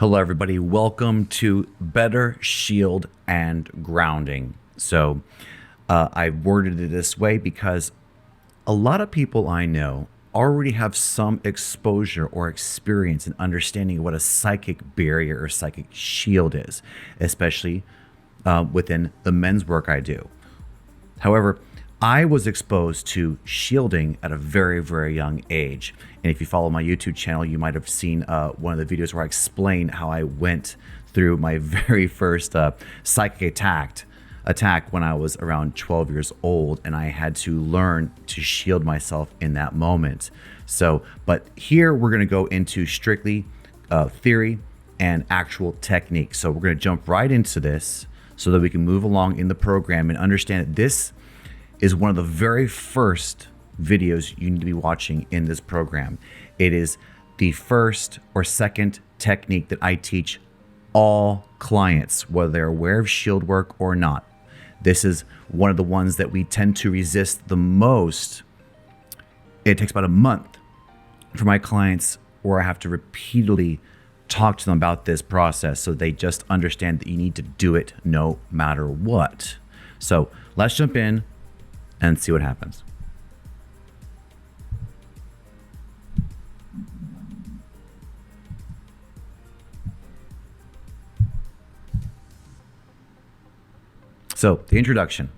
Hello, everybody. Welcome to Better Shield and Grounding. I worded it this way because a lot of people I know already have some exposure or experience in understanding what a psychic barrier or psychic shield is, especially within the men's work I do. However, I was exposed to shielding at a very, very young age. And if you follow my YouTube channel, you might have seen one of the videos where I explain how I went through my very first psychic attack when I was around 12 years old, and I had to learn to shield myself in that moment. But here we're going to go into strictly theory and actual technique. So we're going to jump right into this so that we can move along in the program and understand that this is one of the very first videos you need to be watching in this program. It is the first or second technique that I teach all clients, whether they're aware of shield work or not. This is one of the ones that we tend to resist the most. It takes about a month for my clients where I have to repeatedly talk to them about this process so they just understand that you need to do it no matter what. So let's jump in and see what happens. So, the introduction.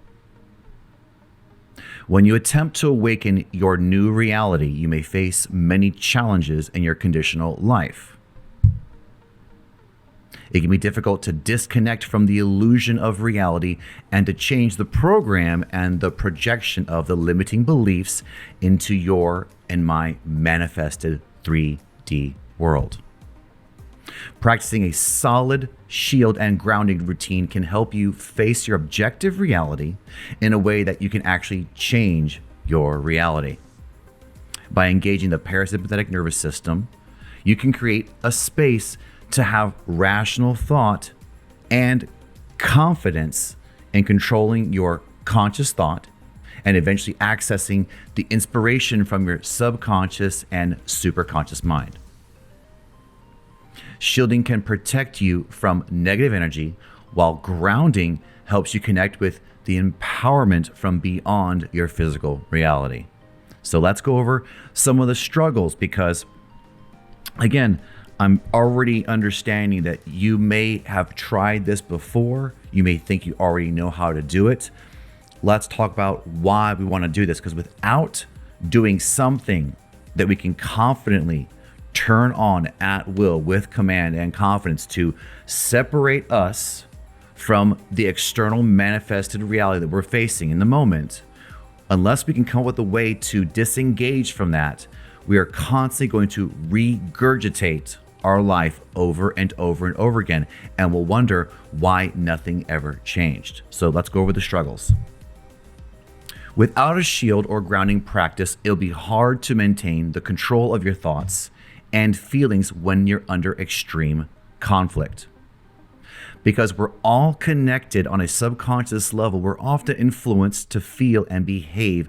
When you attempt to awaken your new reality, you may face many challenges in your conditional life. It can be difficult to disconnect from the illusion of reality and to change the program and the projection of the limiting beliefs into your and my manifested 3D world. Practicing a solid shield and grounding routine can help you face your objective reality in a way that you can actually change your reality. By engaging the parasympathetic nervous system, you can create a space to have rational thought and confidence in controlling your conscious thought and eventually accessing the inspiration from your subconscious and superconscious mind. Shielding can protect you from negative energy, while grounding helps you connect with the empowerment from beyond your physical reality. So let's go over some of the struggles because, again, I'm already understanding that you may have tried this before. You may think you already know how to do it. Let's talk about why we want to do this, because without doing something that we can confidently turn on at will with command and confidence to separate us from the external manifested reality that we're facing in the moment, unless we can come up with a way to disengage from that, we are constantly going to regurgitate our life over and over and over again, and we'll wonder why nothing ever changed. So let's go over the struggles. Without a shield or grounding practice, it'll be hard to maintain the control of your thoughts and feelings when you're under extreme conflict. Because we're all connected on a subconscious level, we're often influenced to feel and behave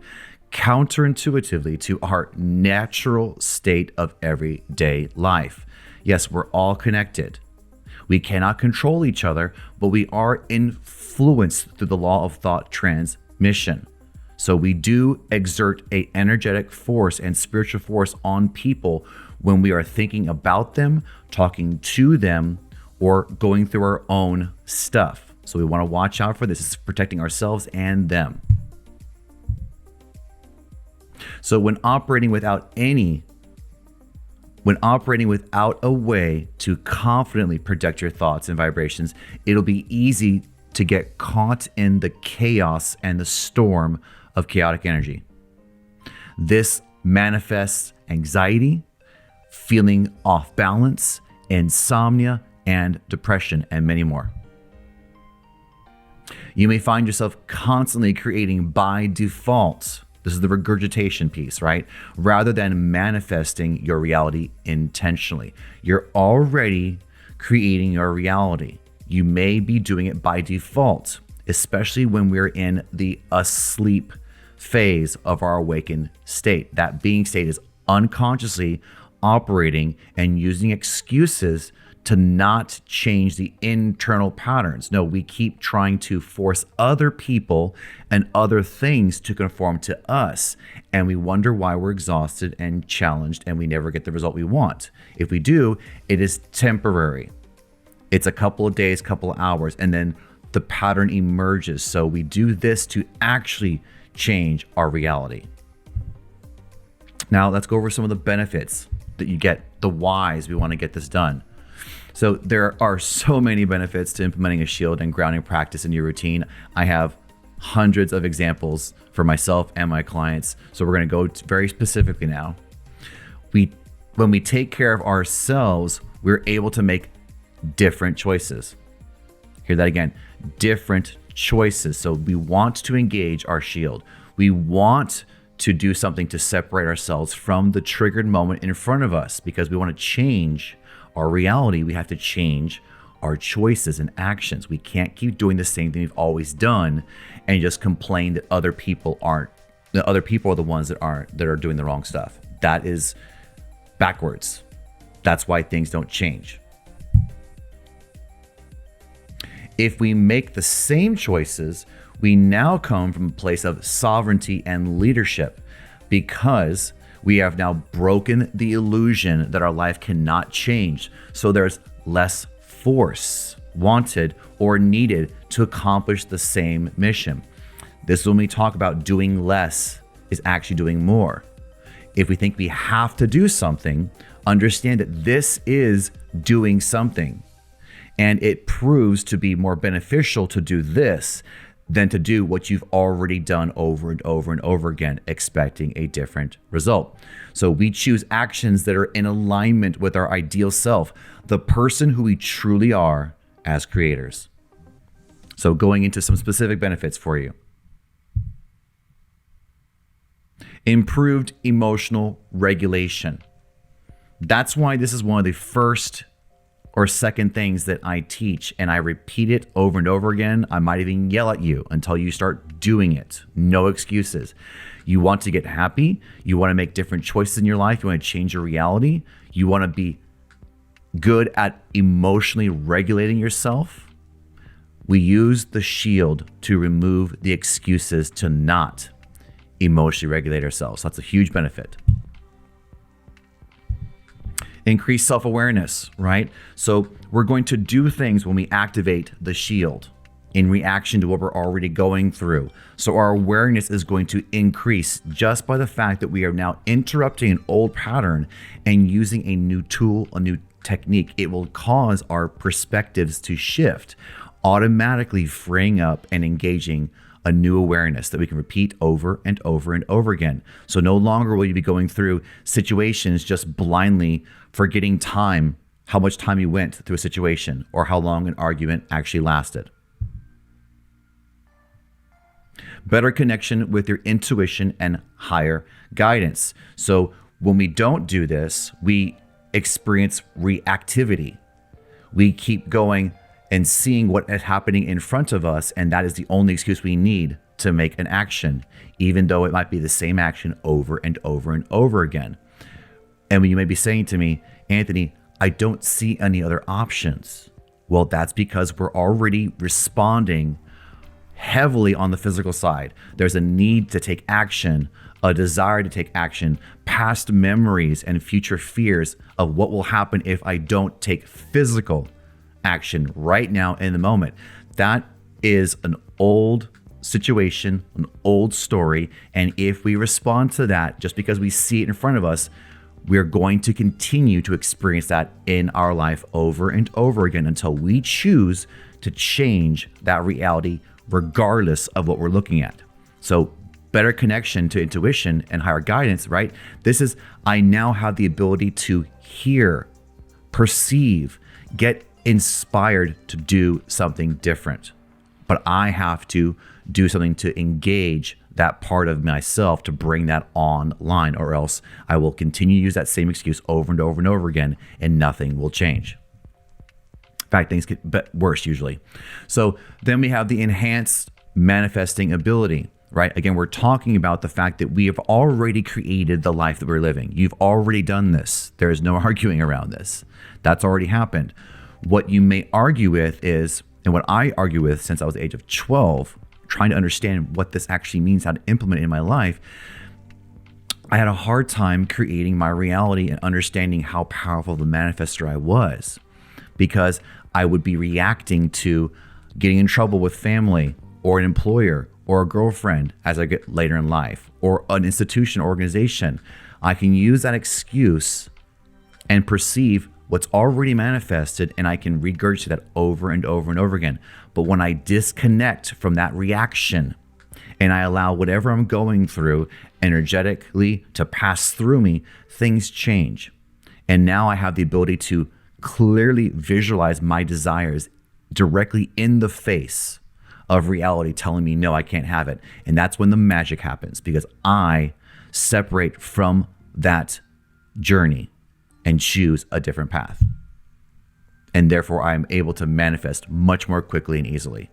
counterintuitively to our natural state of everyday life. Yes, we're all connected. We cannot control each other, but we are influenced through the law of thought transmission. So we do exert an energetic force and spiritual force on people when we are thinking about them, talking to them, or going through our own stuff. So we want to watch out for this. It's protecting ourselves and them. So when operating without a way to confidently project your thoughts and vibrations, it'll be easy to get caught in the chaos and the storm of chaotic energy. This manifests anxiety, feeling off balance, insomnia, and depression, and many more. You may find yourself constantly creating by default. This is the regurgitation piece, right? Rather than manifesting your reality intentionally. You're already creating your reality. You may be doing it by default, especially when we're in the asleep phase of our awakened state. That being state is unconsciously operating and using excuses to not change the internal patterns. No, we keep trying to force other people and other things to conform to us. And we wonder why we're exhausted and challenged and we never get the result we want. If we do, it is temporary. It's a couple of days, couple of hours, and then the pattern emerges. So we do this to actually change our reality. Now let's go over some of the benefits that you get, the whys we want to get this done. So there are so many benefits to implementing a shield and grounding practice in your routine. I have hundreds of examples for myself and my clients. So we're going to go very specifically now. When we take care of ourselves, we're able to make different choices. Hear that again, different choices. So we want to engage our shield. We want to do something to separate ourselves from the triggered moment in front of us because we want to change our reality. We have to change our choices and actions. We can't keep doing the same thing we've always done and just complain that other people are the ones that are doing the wrong stuff. That is backwards. That's why things don't change. If we make the same choices, we now come from a place of sovereignty and leadership because we have now broken the illusion that our life cannot change. So there's less force wanted or needed to accomplish the same mission. This is when we talk about doing less is actually doing more. If we think we have to do something, understand that this is doing something. And it proves to be more beneficial to do this than to do what you've already done over and over and over again, expecting a different result. So we choose actions that are in alignment with our ideal self, the person who we truly are as creators. So going into some specific benefits for you. Improved emotional regulation. That's why this is one of the first or second things that I teach, and I repeat it over and over again. I might even yell at you until you start doing it. No excuses. You want to get happy. You want to make different choices in your life. You want to change your reality. You want to be good at emotionally regulating yourself. We use the shield to remove the excuses to not emotionally regulate ourselves. That's a huge benefit. Increase self-awareness, right? So we're going to do things when we activate the shield in reaction to what we're already going through. So our awareness is going to increase just by the fact that we are now interrupting an old pattern and using a new tool, a new technique. It will cause our perspectives to shift, automatically freeing up and engaging a new awareness that we can repeat over and over and over again. So no longer will you be going through situations just blindly forgetting time, how much time you went through a situation or how long an argument actually lasted. Better connection with your intuition and higher guidance. So when we don't do this, we experience reactivity. We keep going and seeing what is happening in front of us, and that is the only excuse we need to make an action, even though it might be the same action over and over and over again. And when you may be saying to me, Anthony, I don't see any other options. Well, that's because we're already responding heavily on the physical side. There's a need to take action, a desire to take action, past memories and future fears of what will happen if I don't take physical action right now in the moment. That is an old situation, an old story. And if we respond to that, just because we see it in front of us, we're going to continue to experience that in our life over and over again until we choose to change that reality regardless of what we're looking at. So better connection to intuition and higher guidance, right? This is, I now have the ability to hear, perceive, get inspired to do something different. But I have to do something to engage that part of myself to bring that online, or else I will continue to use that same excuse over and over and over again, and nothing will change. In fact, things get worse usually. So then we have the enhanced manifesting ability, right? Again, we're talking about the fact that we have already created the life that we're living. You've already done this. There is no arguing around this. That's already happened. What you may argue with is, and what I argue with since I was the age of 12, trying to understand what this actually means, how to implement it in my life, I had a hard time creating my reality and understanding how powerful the manifester I was, because I would be reacting to getting in trouble with family or an employer or a girlfriend as I get later in life, or an institution, organization. I can use that excuse and perceive what's already manifested, and I can regurgitate that over and over and over again. But when I disconnect from that reaction and I allow whatever I'm going through energetically to pass through me, things change. And now I have the ability to clearly visualize my desires directly in the face of reality telling me, no, I can't have it. And that's when the magic happens, because I separate from that journey and choose a different path. And therefore, I'm able to manifest much more quickly and easily.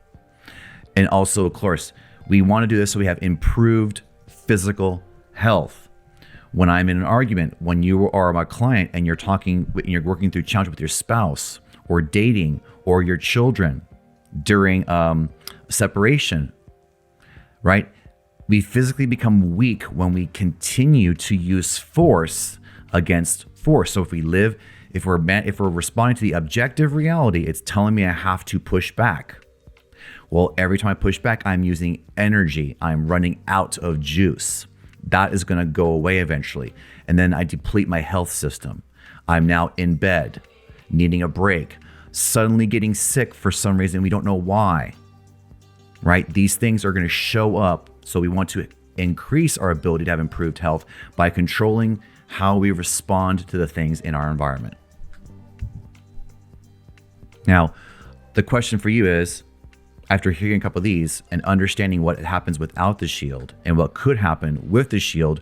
And also, of course, we want to do this so we have improved physical health. When I'm in an argument, when you are my client and you're talking, and you're working through challenges with your spouse or dating or your children during separation, right? We physically become weak when we continue to use force against force. So if we're responding to the objective reality, it's telling me I have to push back. Well, every time I push back, I'm using energy. I'm running out of juice. That is going to go away eventually. And then I deplete my health system. I'm now in bed, needing a break, suddenly getting sick for some reason. We don't know why, right? These things are going to show up. So we want to increase our ability to have improved health by controlling how we respond to the things in our environment. Now, the question for you is, after hearing a couple of these and understanding what happens without the shield and what could happen with the shield,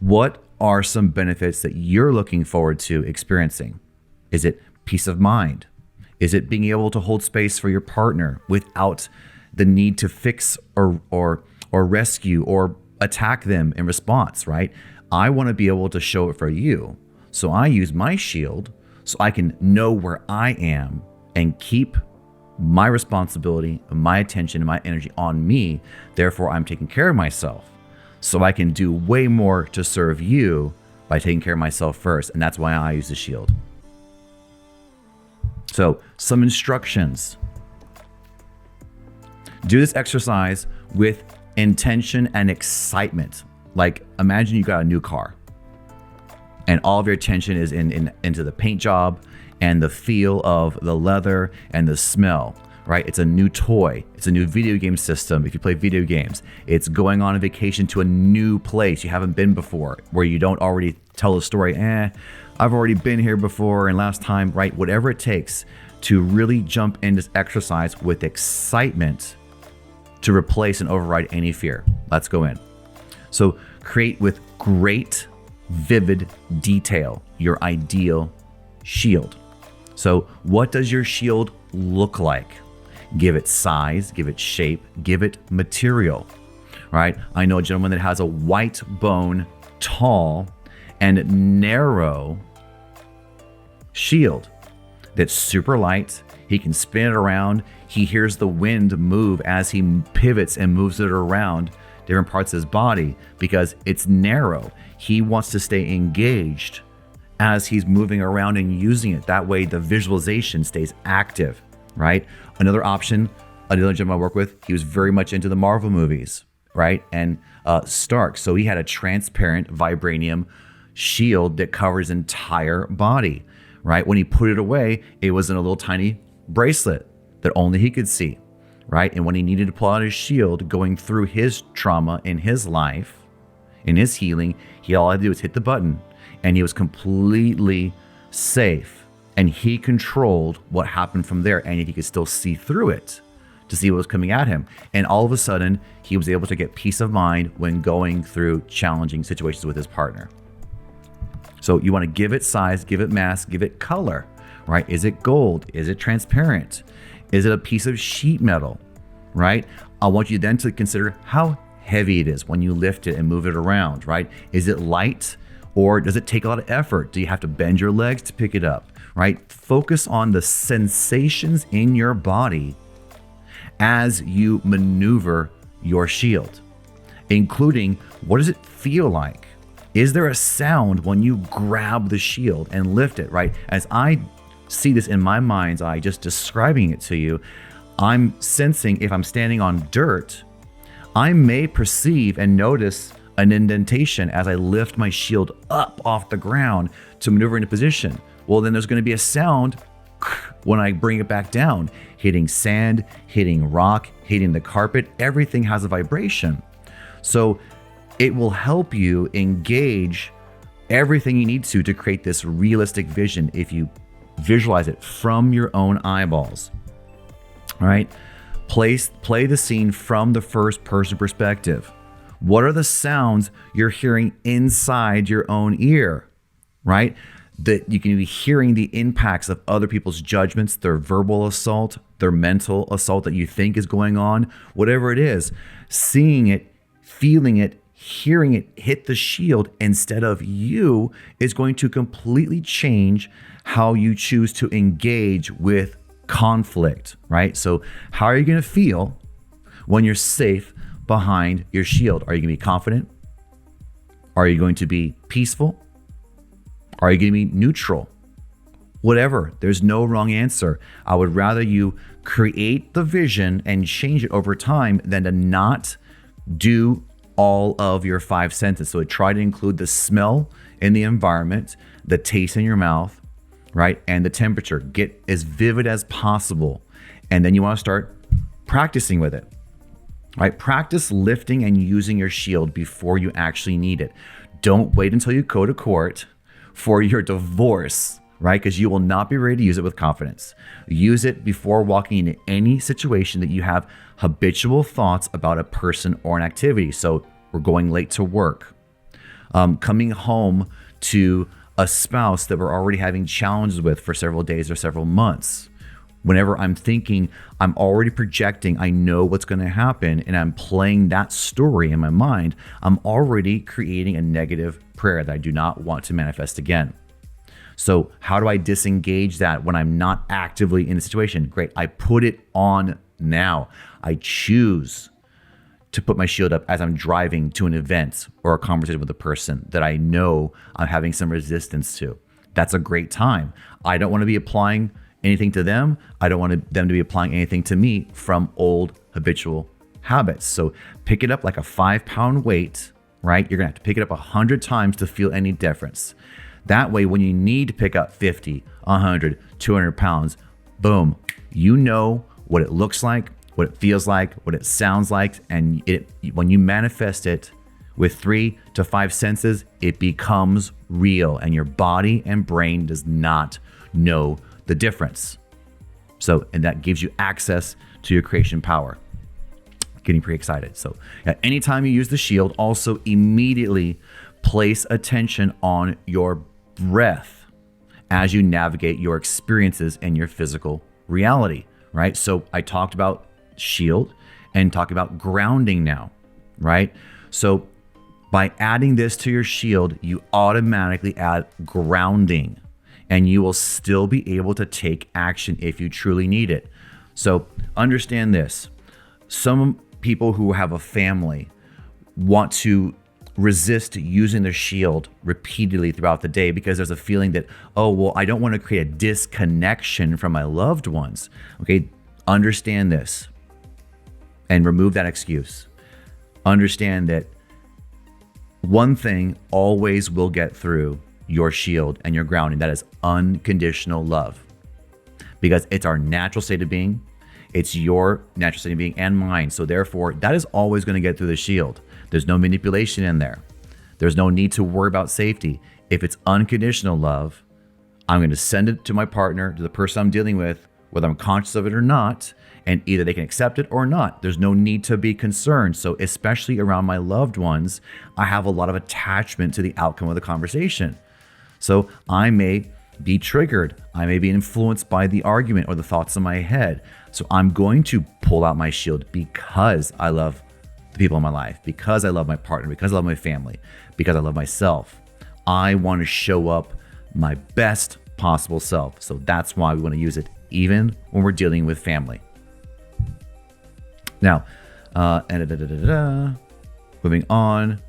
what are some benefits that you're looking forward to experiencing? Is it peace of mind? Is it being able to hold space for your partner without the need to fix or rescue or attack them in response, right? I want to be able to show it for you. So I use my shield so I can know where I am and keep my responsibility, my attention, and my energy on me. Therefore, I'm taking care of myself. So I can do way more to serve you by taking care of myself first. And that's why I use the shield. So some instructions. Do this exercise with intention and excitement. Like, imagine you got a new car and all of your attention is into the paint job and the feel of the leather and the smell, right? It's a new toy. It's a new video game system. If you play video games, it's going on a vacation to a new place you haven't been before, where you don't already tell a story. I've already been here before and last time, right? Whatever it takes to really jump into this exercise with excitement to replace and override any fear. Let's go in. So create with great, vivid detail your ideal shield. So what does your shield look like? Give it size, give it shape, give it material, right? I know a gentleman that has a white bone, tall and narrow shield that's super light. He can spin it around. He hears the wind move as he pivots and moves it around different parts of his body because it's narrow. He wants to stay engaged as he's moving around and using it. That way the visualization stays active, right? Another option, another gentleman I work with, he was very much into the Marvel movies, right? And Stark. So he had a transparent vibranium shield that covers his entire body, right? When he put it away, it was in a little tiny bracelet that only he could see, right? And when he needed to pull out his shield going through his trauma in his life, in his healing, all he had to do was hit the button and he was completely safe. And he controlled what happened from there, and he could still see through it to see what was coming at him. And all of a sudden, he was able to get peace of mind when going through challenging situations with his partner. So you want to give it size, give it mass, give it color, right? Is it gold? Is it transparent? Is it a piece of sheet metal, right? I want you then to consider how heavy it is when you lift it and move it around, right? Is it light or does it take a lot of effort? Do you have to bend your legs to pick it up, right? Focus on the sensations in your body as you maneuver your shield, including what does it feel like? Is there a sound when you grab the shield and lift it, right? As I see this in my mind's eye, just describing it to you, I'm sensing if I'm standing on dirt, I may perceive and notice an indentation as I lift my shield up off the ground to maneuver into position. Well, then there's going to be a sound when I bring it back down, hitting sand, hitting rock, hitting the carpet. Everything has a vibration. So it will help you engage everything you need to create this realistic vision if you visualize it from your own eyeballs. All right? Play the scene from the first person perspective. What are the sounds you're hearing inside your own ear, right? That you can be hearing the impacts of other people's judgments, their verbal assault, their mental assault that you think is going on, whatever it is, seeing it, feeling it, hearing it hit the shield instead of you is going to completely change how you choose to engage with conflict, right? So how are you going to feel when you're safe behind your shield? Are you going to be confident? Are you going to be peaceful? Are you going to be neutral? Whatever. There's no wrong answer. I would rather you create the vision and change it over time than to not do all of your 5 senses. So try to include the smell in the environment, the taste in your mouth, right? And the temperature. Get as vivid as possible. And then you want to start practicing with it, right? Practice lifting and using your shield before you actually need it. Don't wait until you go to court for your divorce, right? Because you will not be ready to use it with confidence. Use it before walking into any situation that you have habitual thoughts about a person or an activity. So we're going late to work, coming home to a spouse that we're already having challenges with for several days or several months. Whenever I'm thinking, I'm already projecting, I know what's going to happen, and I'm playing that story in my mind, I'm already creating a negative prayer that I do not want to manifest again. So how do I disengage that when I'm not actively in the situation? Great, I put it on now. I choose to put my shield up as I'm driving to an event or a conversation with a person that I know I'm having some resistance to. That's a great time. I don't want to be applying anything to them. I don't want them to be applying anything to me from old habitual habits. So pick it up like a 5-pound weight, right? You're gonna have to pick it up 100 times to feel any difference. That way, when you need to pick up 50, 100, 200 pounds, boom, you know what it looks like, what it feels like, what it sounds like, and when you manifest it with 3 to 5 senses, it becomes real, and your body and brain does not know the difference. So, and that gives you access to your creation power. Getting pretty excited. So, anytime you use the shield, also immediately place attention on your breath as you navigate your experiences in your physical reality, right? So, I talked about shield and talk about grounding now, right? So by adding this to your shield, you automatically add grounding, and you will still be able to take action if you truly need it. So understand this. Some people who have a family want to resist using their shield repeatedly throughout the day because there's a feeling that, oh, well, I don't want to create a disconnection from my loved ones. Okay, understand this. And remove that excuse. Understand that one thing always will get through your shield and your grounding. That is unconditional love. Because it's our natural state of being. It's your natural state of being and mine. So therefore, that is always going to get through the shield. There's no manipulation in there. There's no need to worry about safety. If it's unconditional love, I'm going to send it to my partner, to the person I'm dealing with, whether I'm conscious of it or not, and either they can accept it or not. There's no need to be concerned. So especially around my loved ones, I have a lot of attachment to the outcome of the conversation. So I may be triggered. I may be influenced by the argument or the thoughts in my head. So I'm going to pull out my shield because I love the people in my life, because I love my partner, because I love my family, because I love myself, I want to show up my best possible self. So that's why we want to use it even when we're dealing with family. Now, moving on.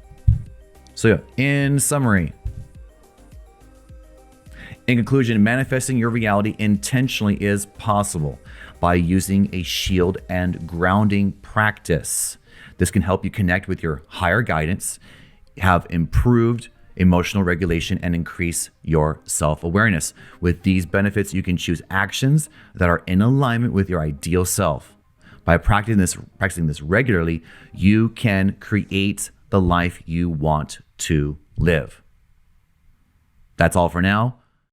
So yeah, in summary, in conclusion, manifesting your reality intentionally is possible by using a shield and grounding practice. This can help you connect with your higher guidance, have improved emotional regulation, and increase your self-awareness. With these benefits, you can choose actions that are in alignment with your ideal self. By practicing this regularly, you can create the life you want to live. That's all for now.